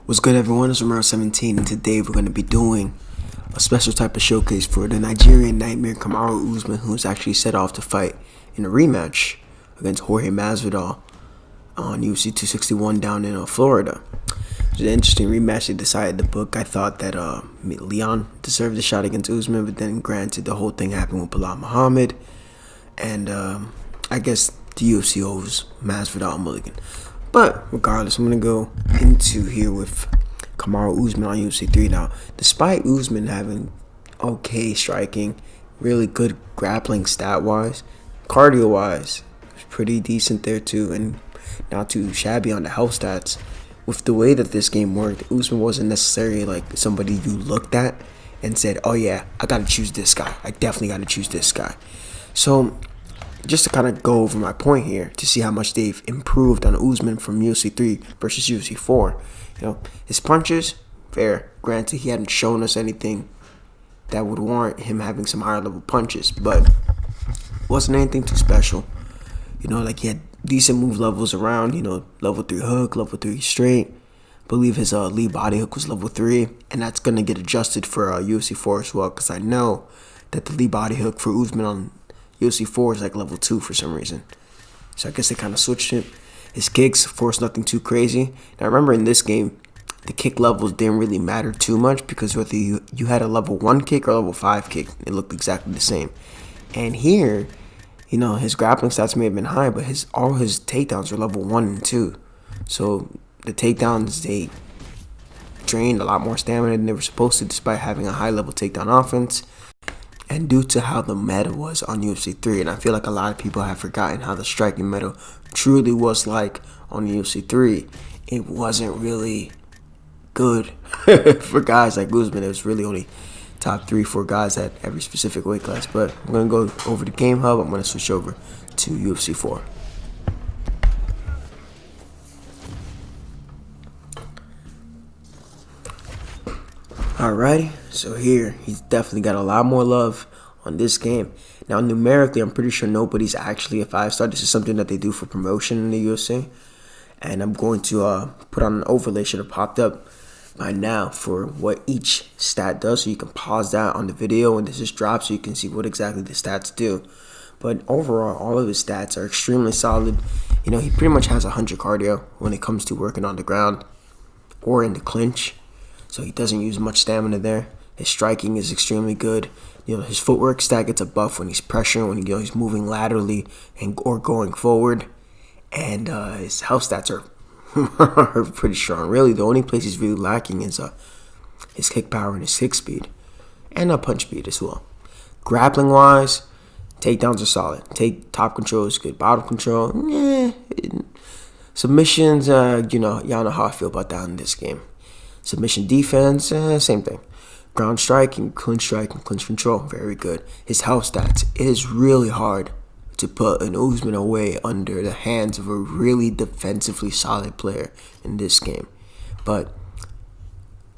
What's good, everyone? It's Romero 17, and today we're going to be doing a special type of showcase for the Nigerian Nightmare Kamaru Usman, who's actually set off to fight in a rematch against Jorge Masvidal on UFC 261 down in Florida. It was an interesting rematch they decided to book. I thought that Leon deserved a shot against Usman, but then granted, the whole thing happened with Bilal Muhammad, and I guess the UFC owes Masvidal a mulligan. But regardless, I'm going to go into here with Kamaru Usman on UFC 3 now. Despite Usman having okay striking, really good grappling stat-wise, cardio-wise, it's pretty decent there too, and not too shabby on the health stats. With the way that this game worked, Usman wasn't necessarily like somebody you looked at and said, oh yeah, I got to choose this guy. I definitely got to choose this guy. So just to kind of go over my point here to see how much they've improved on Usman from UFC 3 versus UFC 4. You know, his punches, fair. Granted, he hadn't shown us anything that would warrant him having some higher level punches, but wasn't anything too special. You know, like he had decent move levels around, you know, level 3 hook, level 3 straight. I believe his lead body hook was level 3, and that's going to get adjusted for UFC 4 as well, because I know that the lead body hook for Usman on UFC 4 is like level 2 for some reason. So I guess they kind of switched it. His kicks, of course, nothing too crazy. Now remember, in this game, the kick levels didn't really matter too much, because whether you had a level 1 kick or level 5 kick, it looked exactly the same. And here, you know, his grappling stats may have been high, but all his takedowns are level 1 and 2. So the takedowns, they drained a lot more stamina than they were supposed to, despite having a high level takedown offense. And due to how the meta was on UFC 3, and I feel like a lot of people have forgotten how the striking meta truly was like on UFC 3, it wasn't really good for guys like Usman. It was really only top 3-4 guys at every specific weight class. But I'm going to go over to Game Hub. I'm going to switch over to UFC 4. Alrighty, so here, he's definitely got a lot more love on this game. Now, numerically, I'm pretty sure nobody's actually a 5-star. This is something that they do for promotion in the UFC. And I'm going to put on an overlay, should have popped up by now, for what each stat does. So you can pause that on the video and this just drops so you can see what exactly the stats do. But overall, all of his stats are extremely solid. You know, he pretty much has 100 cardio when it comes to working on the ground or in the clinch. So he doesn't use much stamina there. His striking is extremely good. You know, his footwork stat gets a buff when he's pressuring, when he's moving laterally or going forward. And his health stats are pretty strong. Really, the only place he's really lacking is his kick power and his kick speed. And punch speed as well. Grappling-wise, takedowns are solid. Top control is good. Bottom control, submissions, y'all know how I feel about that in this game. Submission defense, same thing. Ground striking, clinch control, very good. His health stats, it is really hard to put an Usman away under the hands of a really defensively solid player in this game. But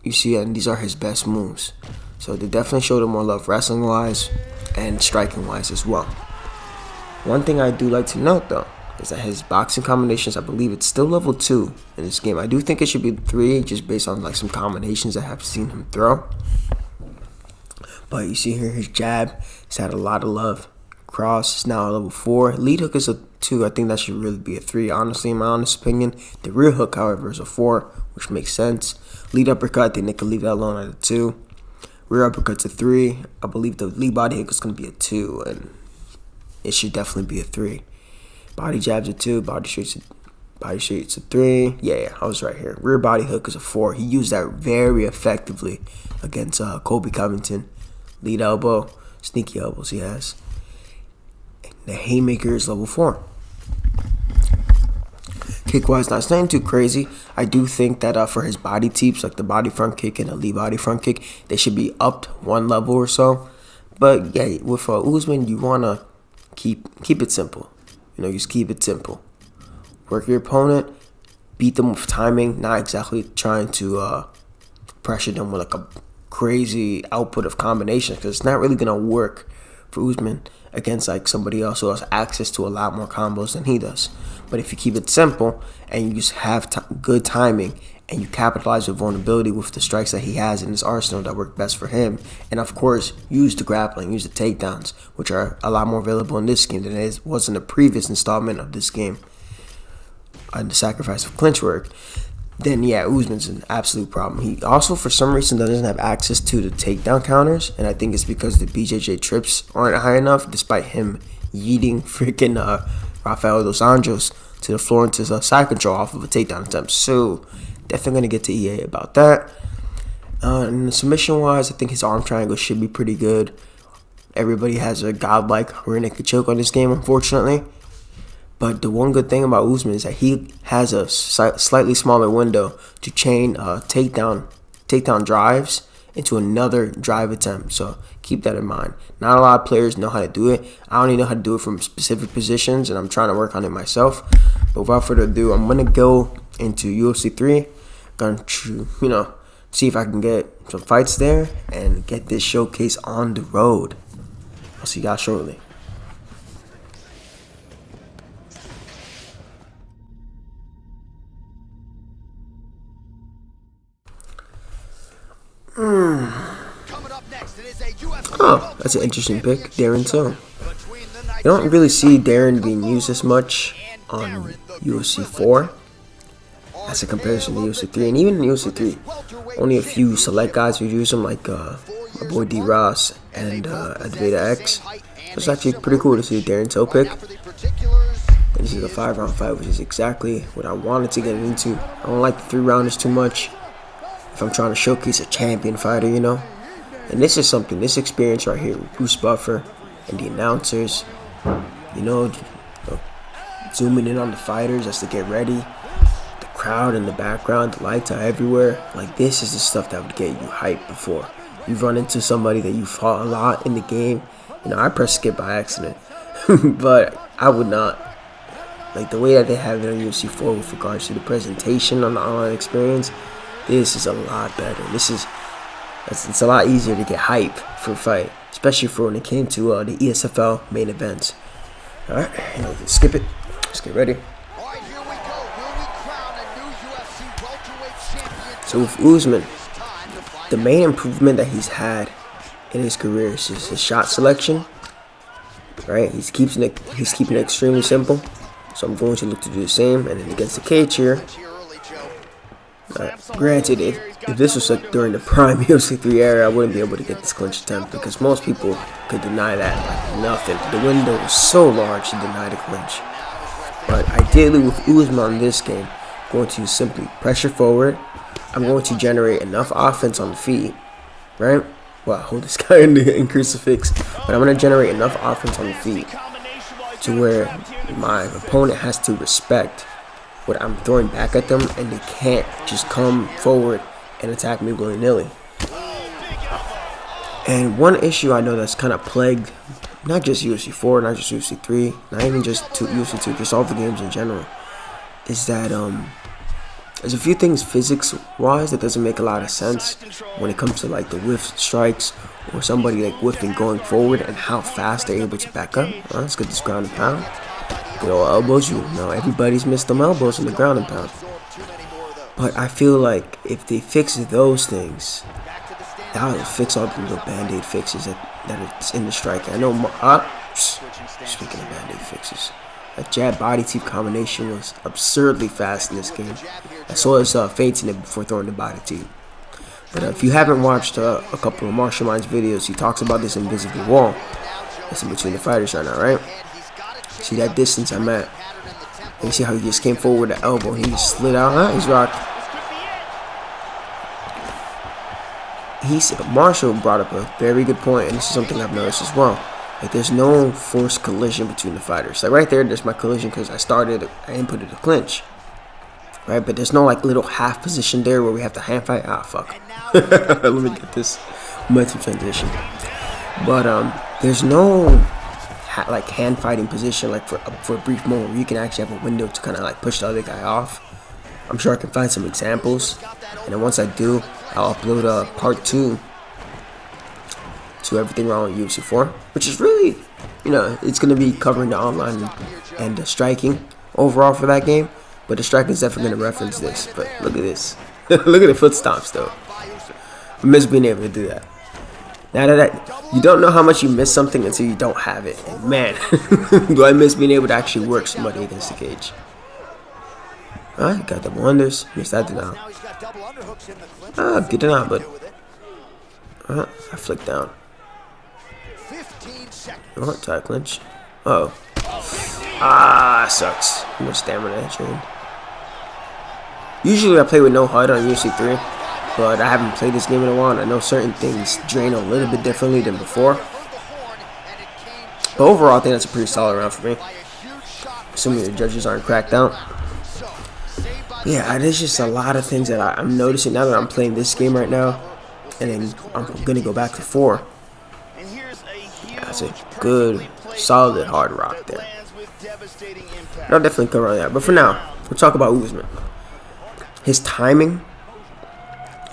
you see, and these are his best moves. So they definitely showed him more love wrestling-wise and striking-wise as well. One thing I do like to note, though, is that his boxing combinations, I believe it's still level 2 in this game. I do think it should be 3, just based on like some combinations I have seen him throw. But you see here, his jab, he's had a lot of love. Cross is now a level 4. Lead hook is a 2. I think that should really be a 3, honestly, in my honest opinion. The rear hook, however, is a 4, which makes sense. Lead uppercut, I think they could leave that alone at a 2. Rear uppercut's a 3. I believe the lead body hook is going to be a 2, and it should definitely be a 3. Body jab's a 2, body straight's a 3. Yeah, I was right here. Rear body hook is a 4. He used that very effectively against Colby Covington. Lead elbow, sneaky elbows he has. The haymaker is level 4. Kick-wise, not nothing too crazy. I do think that for his body types, like the body front kick and the lead body front kick, they should be upped 1 level or so. But yeah, with Usman, you want to keep it simple. You know, just keep it simple. Work your opponent, beat them with timing, not exactly trying to pressure them with like a crazy output of combinations, because it's not really going to work for Usman against like somebody else who has access to a lot more combos than he does. But if you keep it simple and you just have good timing and you capitalize with vulnerability with the strikes that he has in his arsenal that work best for him. And of course, use the grappling, use the takedowns, which are a lot more available in this game than it was in the previous installment of this game, and the sacrifice of clinch work. Then yeah, Usman's an absolute problem. He also, for some reason, doesn't have access to the takedown counters, and I think it's because the BJJ trips aren't high enough, despite him yeeting freaking Rafael dos Anjos to the floor into side control off of a takedown attempt. So definitely going to get to EA about that. And submission-wise, I think his arm triangle should be pretty good. Everybody has a godlike rear naked choke on this game, unfortunately. But the one good thing about Usman is that he has a slightly smaller window to chain takedown drives into another drive attempt. So keep that in mind. Not a lot of players know how to do it. I only know how to do it from specific positions, and I'm trying to work on it myself. But without further ado, I'm going to go into UFC 3. Going to, see if I can get some fights there and get this showcase on the road. I'll see you guys shortly. Oh, that's an interesting pick, Darren Till. You don't really see Darren being used as much on UFC 4 as a comparison to UFC 3, and even in UFC 3, only a few select guys would use him, like my boy D. Ross and Advaita X. So it's actually pretty cool to see a Darren Till pick. And this is a 5-round fight, which is exactly what I wanted to get into. I don't like the 3-rounders too much if I'm trying to showcase a champion fighter, And this is something, this experience right here with Bruce Buffer and the announcers, zooming in on the fighters as they get ready, the crowd in the background, the lights are everywhere. Like, this is the stuff that would get you hyped before you run into somebody that you fought a lot in the game. I pressed skip by accident, but I would not. Like, the way that they have it on UFC 4 with regards to the presentation on the online experience, this is a lot better. It's a lot easier to get hype for a fight, especially for when it came to the ESFL main events. Alright, skip it. Let's get ready. So with Usman, the main improvement that he's had in his career is his shot selection. Right, he's keeping it extremely simple. So I'm going to look to do the same, and then against the cage here. Granted, if this was like during the prime UFC 3 era, I wouldn't be able to get this clinch attempt because most people could deny that like nothing. The window was so large to deny the clinch. But ideally with Usman in this game, I'm going to simply pressure forward. I'm going to generate enough offense on the feet, right? Well, hold this guy in crucifix. But I'm going to generate enough offense on the feet to where my opponent has to respect what I'm throwing back at them, and they can't just come forward and attack me willy-nilly. And one issue I know that's kind of plagued not just UFC 4, not just UFC 3, not even just UFC 2, just all the games in general, is that there's a few things physics-wise that doesn't make a lot of sense when it comes to like the whiff strikes or somebody like whiffing going forward and how fast they're able to back up. Let's get this ground and pound. Good old elbows. Everybody's missed them elbows in the ground and pound. But I feel like if they fix those things, that'll fix all the little band-aid fixes that it's in the striking. I know, speaking of band-aid fixes, that jab body teep combination was absurdly fast in this game. I saw his feints in it before throwing the body teep. But if you haven't watched a couple of Martial Minds videos, he talks about this invisible wall that's in between the fighters right now, right? See that distance I'm at. And you see how he just came forward with the elbow and he just slid out. He's rocked. Marshall brought up a very good point, and this is something I've noticed as well. Like, there's no forced collision between the fighters. Like right there's my collision because I inputted a clinch. Right, but there's no like little half position there where we have to hand fight. Fuck. Let me get this momentum transition. But there's no like hand fighting position like for a brief moment where you can actually have a window to kind of like push the other guy off. I'm sure I can find some examples, and then once I do, I'll upload part 2 to everything wrong with UFC 4, which is really, it's going to be covering the online and the striking overall for that game, but the striking is definitely going to reference this. But look at this. Look at the foot stomps though. I miss being able to do that. Now that you don't know how much you miss something until you don't have it. And man, do I miss being able to actually work somebody against the cage. Alright, got double unders. Missed that denial. Good denial, but I flicked down. Oh, tie clinch. Uh oh. Sucks. No stamina chain. Usually I play with no HUD on UFC 3, but I haven't played this game in a while, and I know certain things drain a little bit differently than before. But overall, I think that's a pretty solid round for me. Assuming the judges aren't cracked out. Yeah, there's just a lot of things that I'm noticing now that I'm playing this game right now, and then I'm gonna go back to 4. That's a good, solid hard rock there. I'll definitely cover that. But for now, we'll talk about Usman. His timing,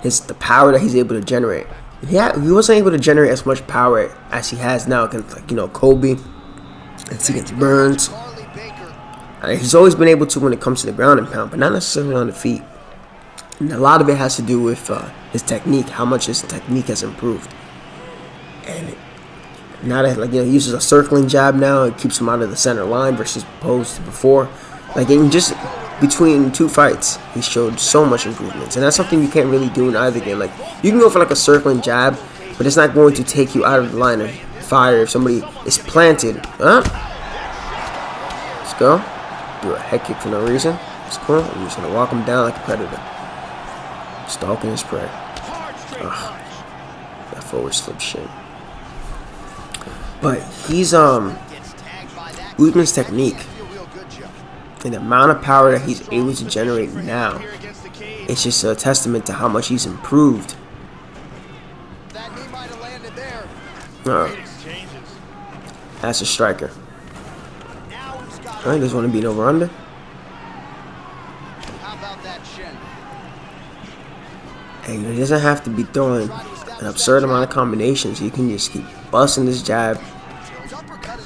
the power that he's able to generate. He wasn't able to generate as much power as he has now against, like, you know, Kobe, and against Burns. He's always been able to when it comes to the ground and pound, but not necessarily on the feet. And a lot of it has to do with his technique, how much his technique has improved. And now that, like, you know, he uses a circling jab now, it keeps him out of the center line versus opposed to before. Like, in just between 2 fights, he showed so much improvements, and that's something you can't really do in either game. Like, you can go for like a circling jab, but it's not going to take you out of the line of fire if somebody is planted. Let's go. Do a head kick for no reason. It's cool. I'm just gonna walk him down like a predator, stalking his prey. Ugh, that forward slip shit. But he's Usman's technique and the amount of power that he's able to generate now, it's just a testament to how much he's improved. That's a striker. Alright, doesn't want to beat over under. And he doesn't have to be throwing an absurd amount of combinations. You can just keep busting this jab.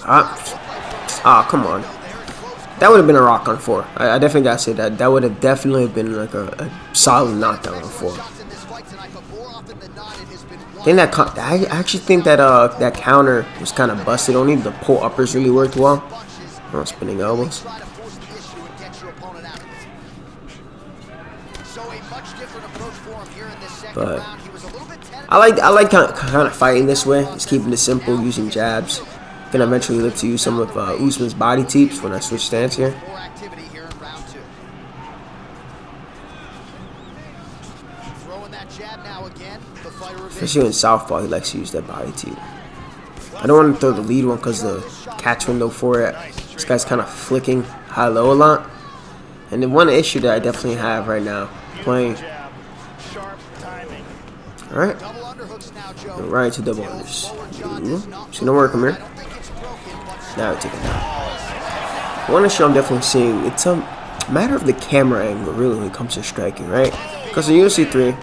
Come on. That would have been a rock on 4. I definitely gotta say that. That would have definitely been like a solid knockdown on 4. I actually think that that counter was kind of busted. Only the pull uppers really worked well. Oh, spinning elbows. But I like kind of fighting this way. Just keeping it simple, using jabs. Gonna eventually look to use some of Usman's body teeps when I switch stance here. Especially in southpaw, he likes to use that body teep. I don't want to throw the lead one because the catch window for it. This guy's kind of flicking high-low a lot. And the one issue that I definitely have right now, playing. Alright. Right to double unders. Just gonna work him here. Now we take it down. One issue I'm definitely seeing, it's a matter of the camera angle, really, when it comes to striking, right? Because in UFC 3,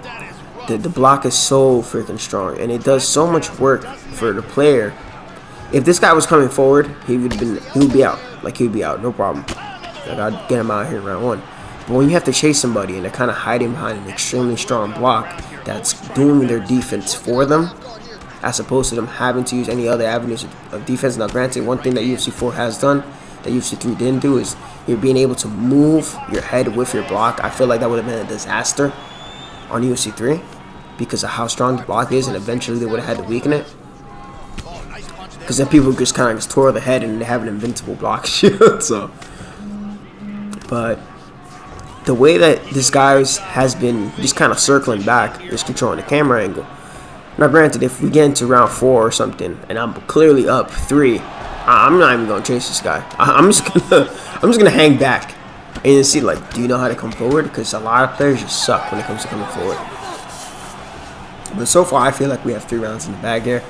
the block is so freaking strong, and it does so much work for the player. If this guy was coming forward, he would be out. Like, he would be out, no problem. Like, I'd get him out here in round 1. But when you have to chase somebody and they're kind of hiding behind an extremely strong block that's doing their defense for them, as opposed to them having to use any other avenues of defense. Now, granted, one thing that UFC 4 has done that UFC 3 didn't do is you're being able to move your head with your block. I feel like that would have been a disaster on UFC 3 because of how strong the block is, and eventually they would have had to weaken it. Because then people just kind of just tore the head and they have an invincible block shield. So, but the way that this guy has been just kind of circling back, just controlling the camera angle. Now, granted, if we get into round 4 or something, and I'm clearly up 3, I'm not even gonna chase this guy. I'm just gonna hang back and see, like, do you know how to come forward? Because a lot of players just suck when it comes to coming forward. But so far, I feel like we have 3 rounds in the bag here.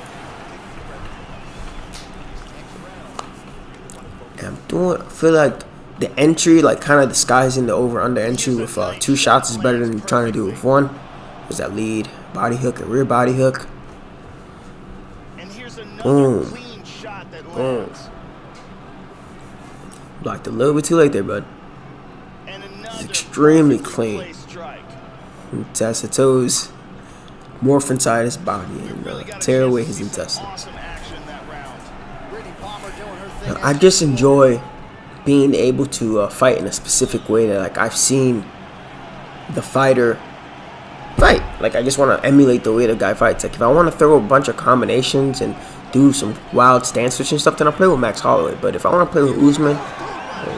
And I feel like the entry, like, kind of disguising the over-under entry with 2 shots is better than trying to do it with 1. There's that lead body hook and rear body hook. Boom. Boom. Blocked a little bit too late there, bud. It's extremely clean. Test the toes, morph inside his body, and tear away his intestines. Now, I just enjoy being able to fight in a specific way that, like, I've seen the fighter fight. Like, I just want to emulate the way the guy fights. Like, if I want to throw a bunch of combinations and do some wild stance switching stuff, then I'll play with Max Holloway. But if I want to play with Usman,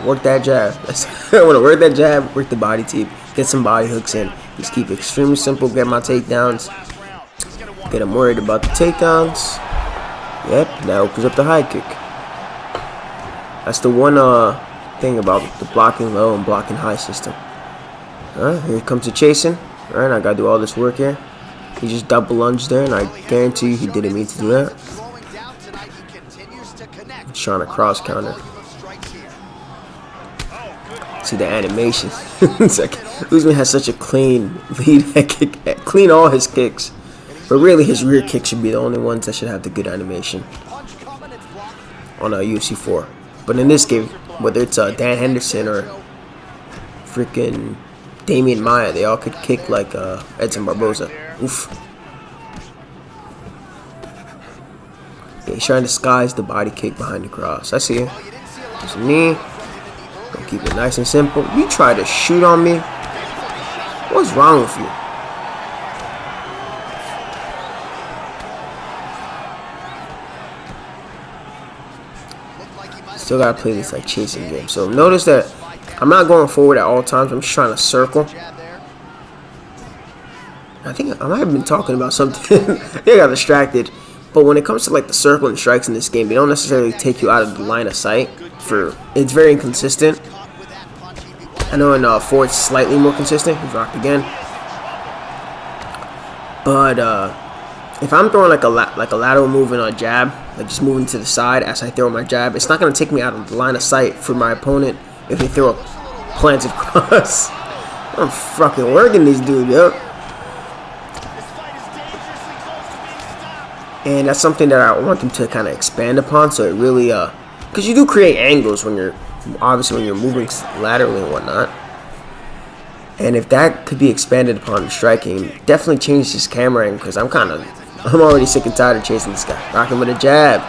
work that jab. I want to work that jab, work the body teep, get some body hooks in. Just keep it extremely simple, get my takedowns. Get him worried about the takedowns. Yep, that opens up the high kick. That's the one thing about the blocking low and blocking high system. Alright, here comes the chasing. Alright, I gotta do all this work here. He just double lunged there, and I guarantee you he didn't mean to do that. He's trying to cross counter. See the animation. It's like Usman has such a clean lead head kick, clean all his kicks. But really, his rear kicks should be the only ones that should have the good animation on UFC 4. But in this game, whether it's Dan Henderson or freaking Damian Maia, they all could kick like Edson Barboza. Oof. Yeah, he's trying to disguise the body kick behind the cross. I see it. There's a knee. Don't keep it nice and simple. You try to shoot on me? What's wrong with you? Still gotta play this like chasing game. So notice that I'm not going forward at all times. I'm just trying to circle. I think I might have been talking about something. I got distracted. But when it comes to like the circle and strikes in this game, they don't necessarily take you out of the line of sight. It's very inconsistent. I know in 4 it's slightly more consistent. He's rocked again. But if I'm throwing like a lateral move and a jab, like just moving to the side as I throw my jab, it's not gonna take me out of the line of sight for my opponent if they throw a planted cross. I'm fucking working these dudes, yo. And that's something that I want them to kind of expand upon. So it really, because you do create angles when you're moving laterally and whatnot. And if that could be expanded upon the striking, definitely change this camera angle, because I'm already sick and tired of chasing this guy. Rocking with a jab.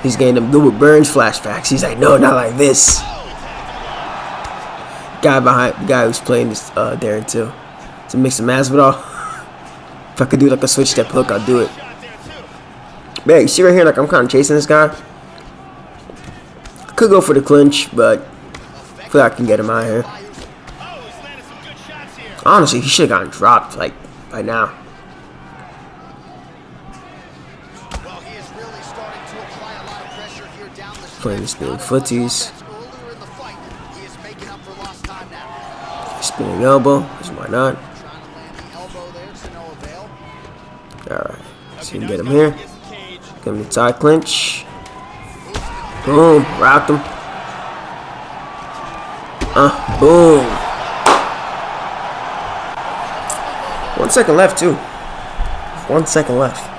He's getting them Gilbert Burns flashbacks. He's like, no, not like this. Guy who's playing this Darren too. It's a mix of Masvidal. If I could do like a switch step hook, I'll do it. But yeah, you see right here, like I'm kind of chasing this guy. Could go for the clinch, but I feel like I can get him out of here. Honestly, he should have gotten dropped like by now. Playing this big footies. Spinning elbow, because why not? Alright, so you can get him here. Get him the tie clinch. Boom, rocked him. Boom. 1 second left too. 1 second left.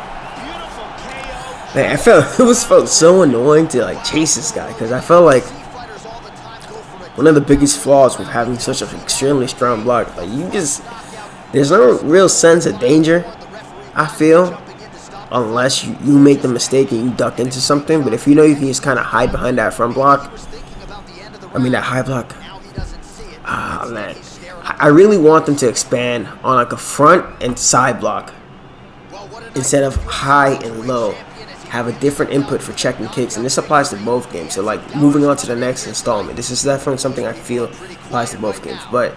Man, it felt so annoying to like chase this guy, because I felt like one of the biggest flaws with having such an extremely strong block, like there's no real sense of danger, I feel, unless you make the mistake and you duck into something. But if you know you can just kind of hide behind that front block, that high block, man, I really want them to expand on like a front and side block instead of high and low. Have a different input for checking kicks, and this applies to both games. So like moving on to the next installment, this is definitely something I feel applies to both games. But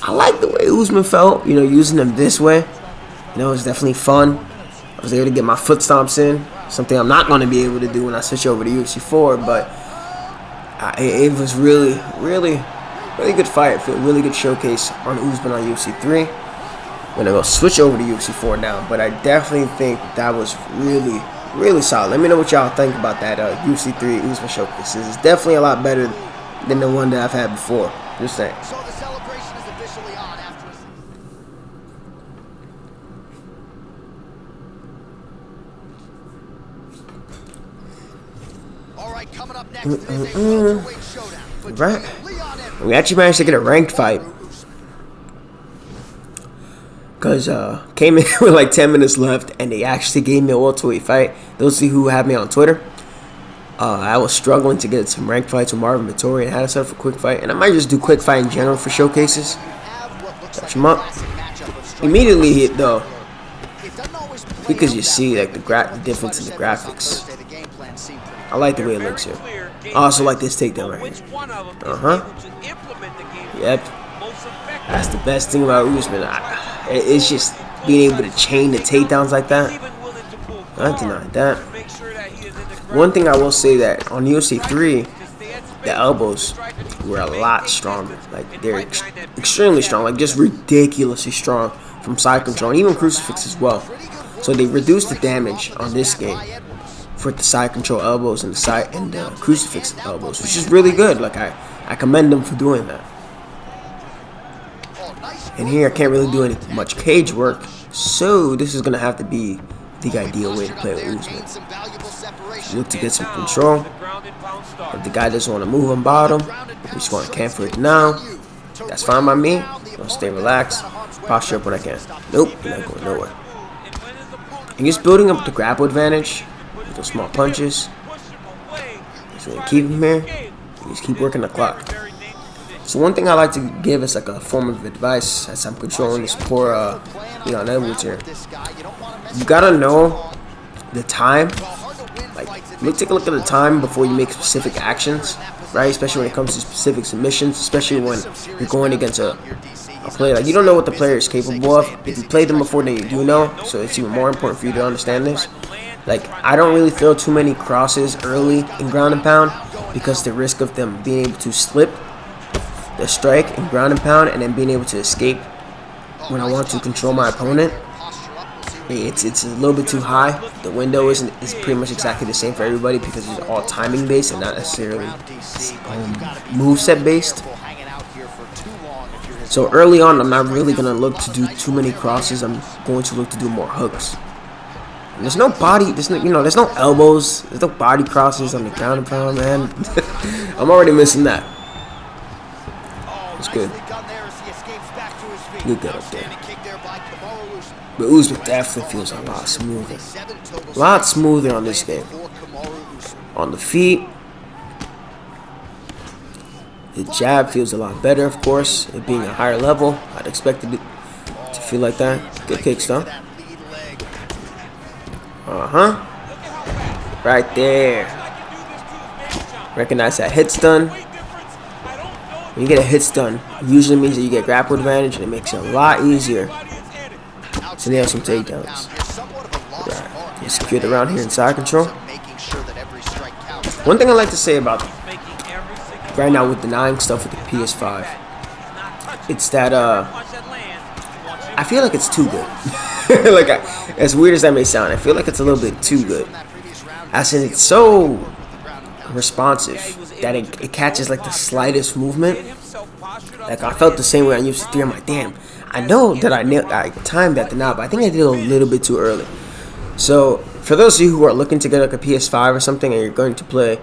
I like the way Usman felt, using them this way. It was definitely fun. I was able to get my foot stomps in, something I'm not going to be able to do when I switch over to UFC 4. But it was really good fight. I feel a really good showcase on Usman on UFC 3. I'm gonna go switch over to UFC 4 now, but I definitely think that was really solid. Let me know what y'all think about that UFC 3 Usman showcase. This is definitely a lot better than the one that I've had before. Just saying. So the celebration is officially on after. All right, coming up next is a welterweight showdown. Right. We actually managed to get a ranked fight. because came in with like 10 minutes left, and they actually gave me a welterweight fight. Those of you who have me on Twitter, I was struggling to get some ranked fights with Marvin Vettori, and had to set up for quick fight. And I might just do quick fight in general for showcases. Touch him up. Immediately hit though, because you see like the difference in the graphics. I like the way it looks here. I also like this takedown right here. Yep. That's the best thing about Usman. It's just being able to chain the takedowns like that. I deny that. One thing I will say that on UFC 3, the elbows were a lot stronger. Like they're extremely strong, like just ridiculously strong from side control, and even crucifix as well. So they reduced the damage on this game for the side control elbows and the crucifix elbows, which is really good. Like I commend them for doing that. And here I can't really do much cage work, so this is gonna have to be the ideal way to play with Usman. Look to get some control. If the guy doesn't want to move on bottom, we just want to camp for it now. That's fine by me. I'll stay relaxed. Posture up when I can. Nope, you're not going nowhere. And just building up the grapple advantage with those small punches. Just really keep him here. And just keep working the clock. So one thing I like to give is like a form of advice as I'm controlling this poor Leon Edwards here. You gotta know the time. Like, take a look at the time before you make specific actions, right? Especially when it comes to specific submissions, especially when you're going against a player. Like, you don't know what the player is capable of. If you played them before, then you do know. So it's even more important for you to understand this. Like, I don't really throw too many crosses early in ground and pound because the risk of them being able to slip the strike in ground and pound and then being able to escape when I want to control my opponent, it's a little bit too high. The window is pretty much exactly the same for everybody because it's all timing based and not necessarily moveset based. So early on, I'm not really gonna look to do too many crosses. I'm going to look to do more hooks. And there's no body. There's no elbows. There's no body crosses on the ground and pound, man. I'm already missing that. It's good. Good up there. But Usman definitely feels a lot smoother. A lot smoother on this game. On the feet. The jab feels a lot better, of course. It being a higher level, I'd expect it to feel like that. Good kicks, though. Right there. Recognize that hit stun. When you get a hit stun, it usually means that you get grapple advantage, and it makes it a lot easier to nail some takedowns. Right. You secured around here in side control. One thing I like to say about right now with denying stuff with the PS5, it's that I feel like it's too good. Like as weird as that may sound, I feel like it's a little bit too good. As in, it's so responsive that it catches like the slightest movement. Like I felt the same way on UFC 3. I'm like, damn, I know that I timed that denial, but I think I did a little bit too early. So for those of you who are looking to get like a PS5 or something, and you're going to play,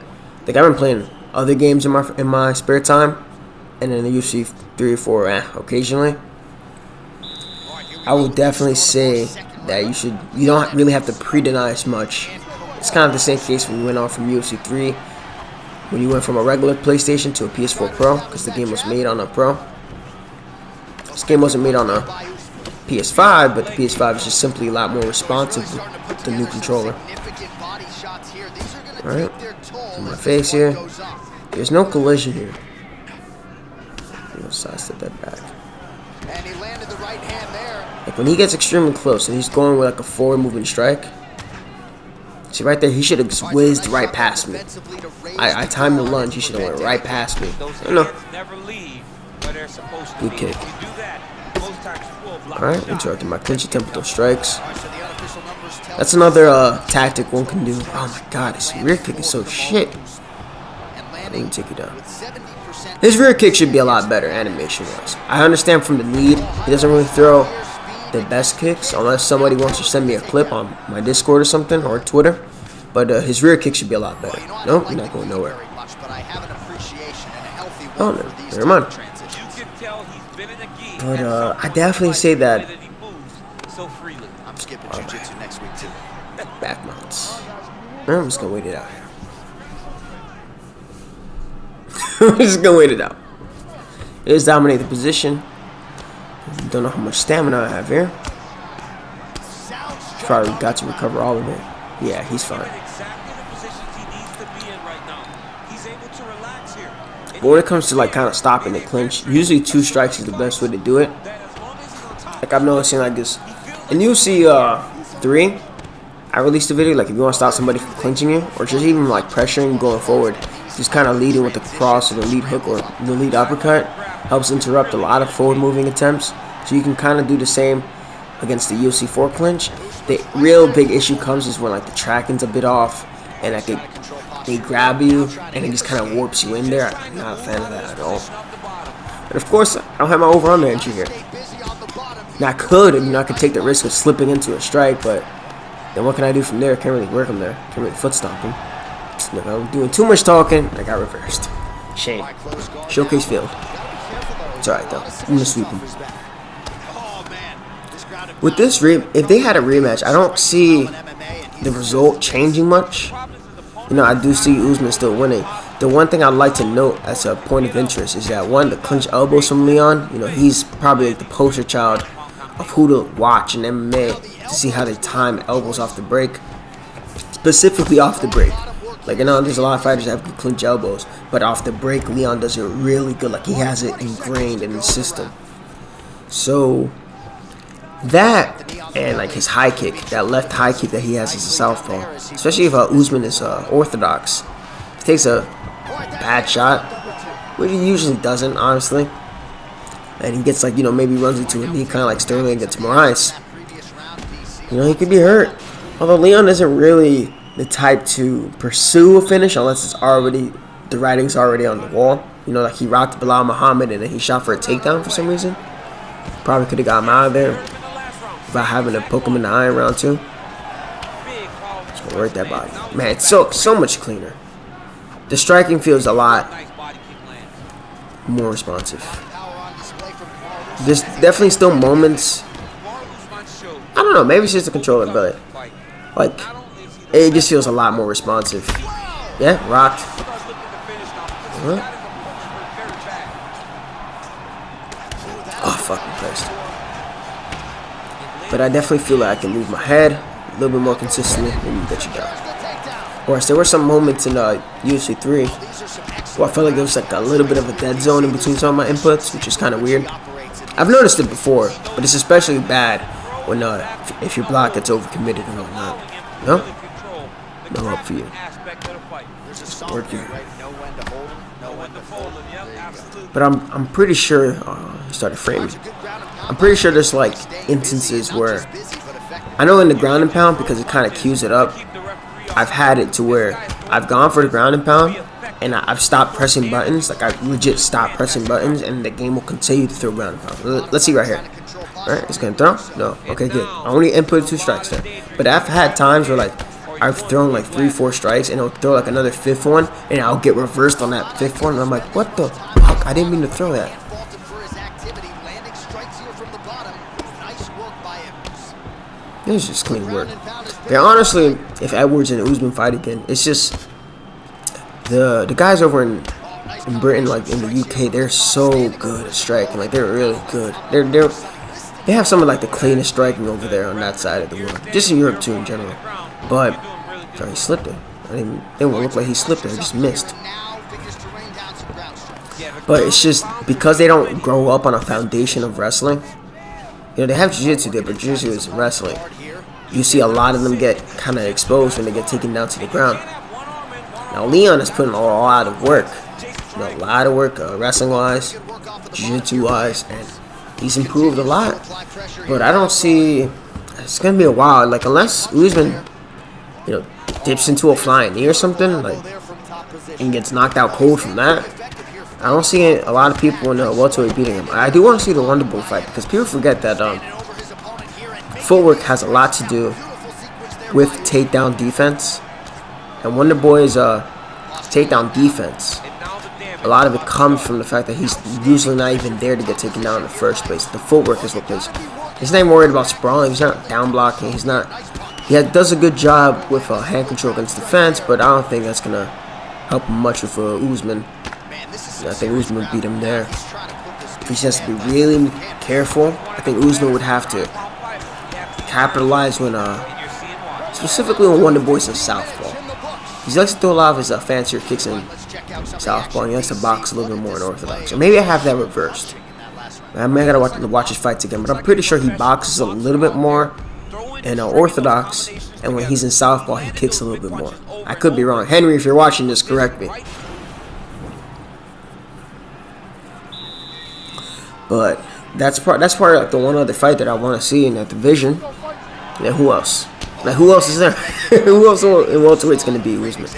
like I've been playing other games in my spare time, and then the UFC 3 or 4 occasionally. I would definitely say that you don't really have to pre-deny as much. It's kind of the same case when you went on from UFC 3, when you went from a regular PlayStation to a PS4 Pro, because the game was made on a Pro. This game wasn't made on a PS5, but the PS5 is just simply a lot more responsive with the new controller. Alright, in my face here. There's no collision here. I'm gonna sidestep that back. Like when he gets extremely close and he's going with like a forward moving strike. See right there, he should have just whizzed right past me. I timed the lunge, he should have went right past me. I don't know. Good kick. Alright, interrupting my clinch attempt with those strikes. That's another tactic one can do. Oh my god, his rear kick is so shit. I didn't take it down. His rear kick should be a lot better animation-wise. I understand from the lead, he doesn't really throw the best kicks unless somebody wants to send me a clip on my Discord or something, or Twitter. But his rear kick should be a lot better. Nope, you're not going nowhere. Oh no, never mind. But I definitely say that so freely. I'm skipping jiu-jitsu next week too. Back mounts. I'm just gonna wait it out here. I'm just gonna wait it out. It is dominate the position. Don't know how much stamina I have here. Probably got to recover all of it. Yeah, he's fine. But when it comes to like kind of stopping the clinch, usually 2 strikes is the best way to do it. Like I'm noticing like this in UFC 3, I released a video like if you want to stop somebody from clinching you or just even like pressuring going forward, just kind of leading with the cross or the lead hook or the lead uppercut helps interrupt a lot of forward moving attempts. So you can kind of do the same against the UFC 4 clinch. The real big issue comes is when like the tracking's a bit off and like they grab you and it just kind of warps you in there. I'm not a fan of that at all. And of course, I don't have my over-under entry here. Now I could take the risk of slipping into a strike, but then what can I do from there? Can't really work him there. Can't really foot stomp him. Look, I'm doing too much talking. I got reversed. Shame. Showcase failed. It's alright though. I'm gonna sweep him. With this if they had a rematch, I don't see the result changing much. You know, I do see Usman still winning. The one thing I'd like to note as a point of interest is that one, the clinch elbows from Leon. You know, he's probably like the poster child of who to watch in MMA to see how they time elbows off the break, specifically off the break. Like, you know, there's a lot of fighters that have good clinch elbows, but off the break, Leon does it really good. Like, he has it ingrained in his system. So that and like his high kick, that left high kick that he has as a southpaw, especially if Usman is orthodox, if he takes a bad shot, which he usually doesn't, honestly, and he gets like, you know, maybe runs into a knee, kind of like Sterling against Moraes, you know, he could be hurt. Although Leon isn't really the type to pursue a finish unless it's already, the writing's already on the wall. You know, like he rocked Bilal Muhammad and then he shot for a takedown for some reason. Probably could have got him out of there by having to poke him in the eye in round 2. Just gonna work that body. Man, it's so much cleaner. The striking feels a lot more responsive. There's definitely still moments. I don't know, maybe it's just the controller, but like it just feels a lot more responsive. Yeah, rocked. Oh, fucking Christ. But I definitely feel like I can move my head a little bit more consistently and get you down. Whereas there were some moments in UFC 3 where I felt like there was like a little bit of a dead zone in between some of my inputs, which is kind of weird. I've noticed it before, but it's especially bad when if your block gets overcommitted and whatnot. No? No hope for you. Work here. But I'm pretty sure he started framing. I'm pretty sure there's like instances where I know in the ground and pound, because it kind of cues it up, I've had it to where I've gone for the ground and pound and I've stopped pressing buttons. Like I legit stopped pressing buttons and the game will continue to throw ground and pound. Let's see right here. Alright, it's gonna throw? No. Okay, good. I only inputted 2 strikes there. But I've had times where like I've thrown like 3-4 strikes and it'll throw like another 5th one and I'll get reversed on that 5th one and I'm like, what the fuck? I didn't mean to throw that. It was just clean work. Yeah, honestly, if Edwards and Usman fight again, it's just the guys over in Britain, like in the UK, they're so good at striking. Like they're really good. They have some of like the cleanest striking over there on that side of the world, just in Europe too in general. But sorry, he slipped it. I didn't. It didn't look like he slipped it. He just missed. But it's just because they don't grow up on a foundation of wrestling. You know, they have jiu-jitsu there, but jiu-jitsu is wrestling. You see a lot of them get kind of exposed when they get taken down to the ground. Now, Leon is putting a lot of work. You know, a lot of work wrestling-wise, jiu-jitsu-wise, and he's improved a lot. But I don't see... It's going to be a while. Like, unless Usman, you know, dips into a flying knee or something, like, and gets knocked out cold from that, I don't see a lot of people in the welterweight beating him. I do want to see the Wonderboy fight because people forget that footwork has a lot to do with takedown defense, and Wonderboy's takedown defense, a lot of it comes from the fact that he's usually not even there to get taken down in the first place. The footwork is what plays He's not even worried about sprawling. He's not down blocking. He's not. He does a good job with hand control against the fence, but I don't think that's gonna help him much with Usman. I think Usman would beat him there. He just has to be really careful. I think Usman would have to capitalize when, specifically when Wonder Boy's in southpaw. He likes to throw a lot of his fancier kicks in southpaw, and he likes to box a little bit more in orthodox. So maybe I have that reversed. I may gotta watch his fights again, but I'm pretty sure he boxes a little bit more in orthodox, and when he's in southpaw, he kicks a little bit more. I could be wrong. Henry, if you're watching this, correct me. But that's part of like the one other fight that I want to see in that division. And who else? Like, who else is there? Who else in welterweight's going to be Usman?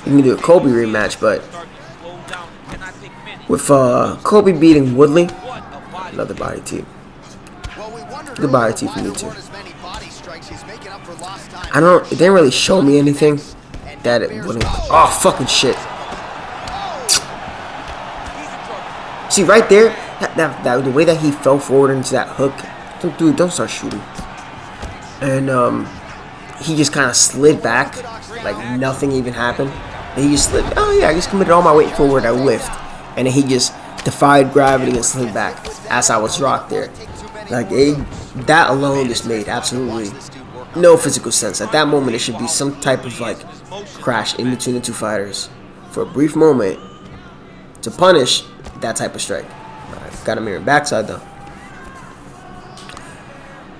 You can do a Colby rematch, but with Colby beating Woodley, another body team. Good body team for me too. It didn't really show me anything that it wouldn't. Oh, fucking shit. See, right there, the way that he fell forward into that hook, dude, don't start shooting. And he just kind of slid back, like nothing even happened. And he just slid. Oh yeah, I just committed all my weight forward. I whiffed, and then he just defied gravity and slid back as I was rocked there. Like that alone just made absolutely no physical sense. At that moment, it should be some type of like crash in between the two fighters for a brief moment to punish that type of strike. Got him here in backside though.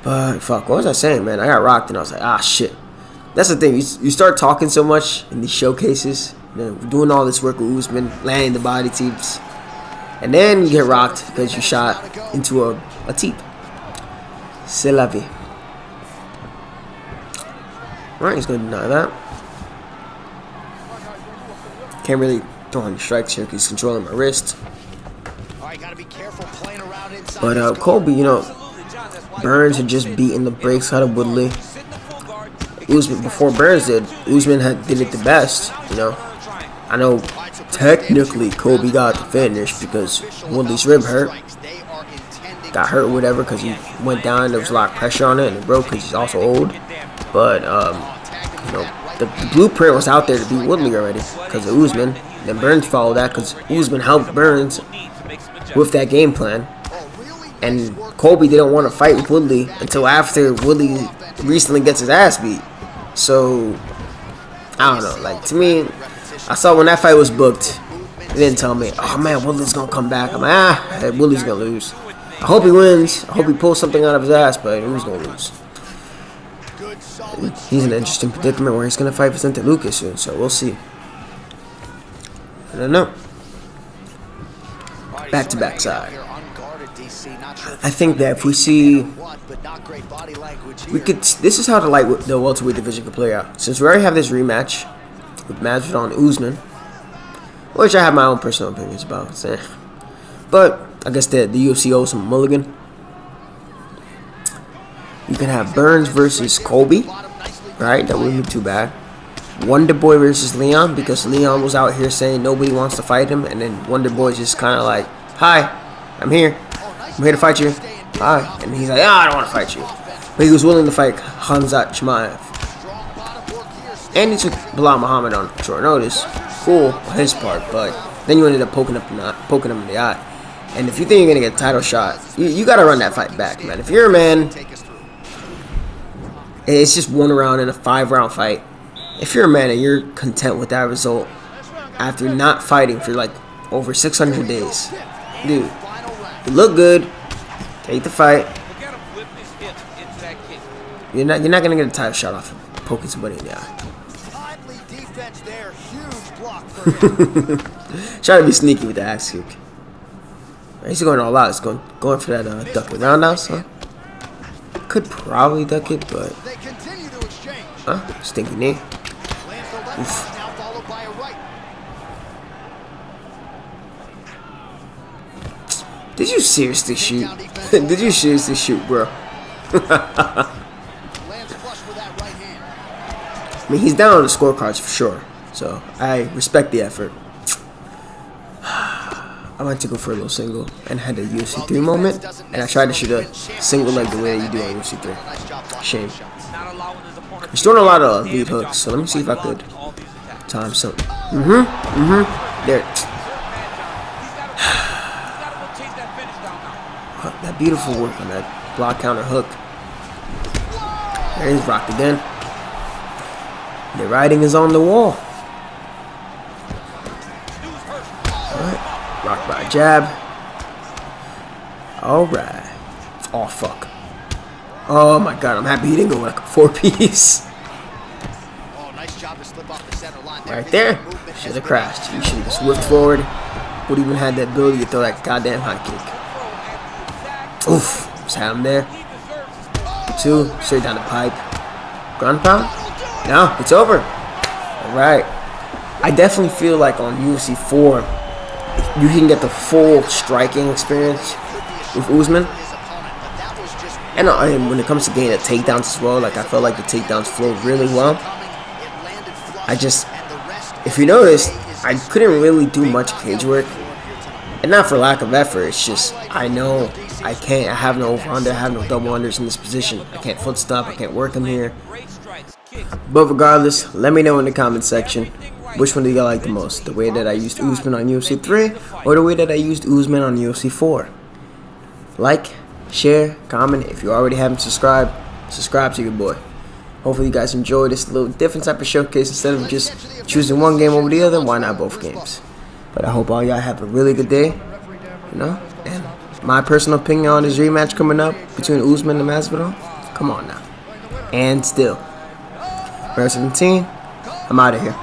But fuck, what was I saying, man? I got rocked and I was like, ah, shit. That's the thing. You start talking so much in these showcases, doing all this work with Usman, landing the body teeps, and then you get rocked because you shot into a teep. C'est la vie. Alright, he's going to deny that. Can't really throw any strikes here because he's controlling my wrist. But Colby, Burns had just beaten the brakes out of Woodley. Usman, before Burns did, Usman did it the best, I know technically Colby got the finish because Woodley's rib hurt. Got hurt or whatever because he went down, there was a lot of pressure on it and it broke because he's also old. But, the blueprint was out there to beat Woodley already because of Usman. Then Burns followed that because Usman helped Burns with that game plan. And Colby didn't want to fight with Woodley until after Woodley recently gets his ass beat. So, I don't know. Like, to me, I saw when that fight was booked, they didn't tell me, oh man, Woodley's going to come back. I'm like, Woodley's going to lose. I hope he wins. I hope he pulls something out of his ass, but he was going to lose. He's in an interesting predicament where he's going to fight Vicente Lucas soon, so we'll see. I don't know. Back-to-back side. I think that if we see, this is how the welterweight division could play out. Since we already have this rematch with Masvidal and Usman, which I have my own personal opinions about, but I guess the UFC owes him a mulligan. You can have Burns versus Colby, right? That wouldn't be too bad. Wonder Boy versus Leon, because Leon was out here saying nobody wants to fight him, and then Wonder Boy's just kind of like, hi, I'm here. I'm here to fight you. Hi. And he's like, I don't want to fight you. But he was willing to fight Khamzat Chimaev. And he took Bilal Muhammad on short notice. Cool on his part, but then you ended up poking him in the eye. And if you think you're going to get a title shot, you got to run that fight back, man. If you're a man, it's just 1 round in a 5-round fight. If you're a man and you're content with that result after not fighting for like over 600 days, dude, you look good, take the fight. You're not gonna get a title shot off of poking somebody in the eye. Try to be sneaky with the axe kick. He's going all out. He's going for that duck and roundhouse, huh? Could probably duck it, but stinky knee. Oof. Did you seriously shoot? Did you seriously shoot, bro? I mean, he's down on the scorecards for sure, so I respect the effort. I went to go for a little single and had the UFC 3 moment, and I tried to shoot a single leg the way that you do on UFC 3. Shame. He's throwing a lot of lead hooks, so let me see if I could time something. There. That beautiful work on that block counter hook. There he's rocked again. The writing is on the wall. Alright. Rocked by a jab. Alright. Oh, fuck. Oh, my God. I'm happy he didn't go like a 4-piece. Right there. Should have crashed. He should have just whipped forward. Would even had that ability to throw that goddamn high kick. Oof. Just had him there. 2. Straight down the pipe. Ground pound? No, it's over. Alright. I definitely feel like on UFC 4, you can get the full striking experience with Usman. And when it comes to getting the takedowns as well, like I felt like the takedowns flowed really well. If you noticed, I couldn't really do much cage work. And not for lack of effort, it's just, I know I have no over-under, I have no double unders in this position. I can't foot stop, I can't work them here. But regardless, let me know in the comment section, which one do you like the most? The way that I used Usman on UFC 3, or the way that I used Usman on UFC 4? Like, share, comment. If you already haven't subscribed, subscribe to your boy. Hopefully you guys enjoy this little different type of showcase. Instead of just choosing one game over the other, why not both games? But I hope all y'all have a really good day, you know. And my personal opinion on this rematch coming up between Usman and Masvidal, come on now. And still, Kamaru 17, I'm out of here.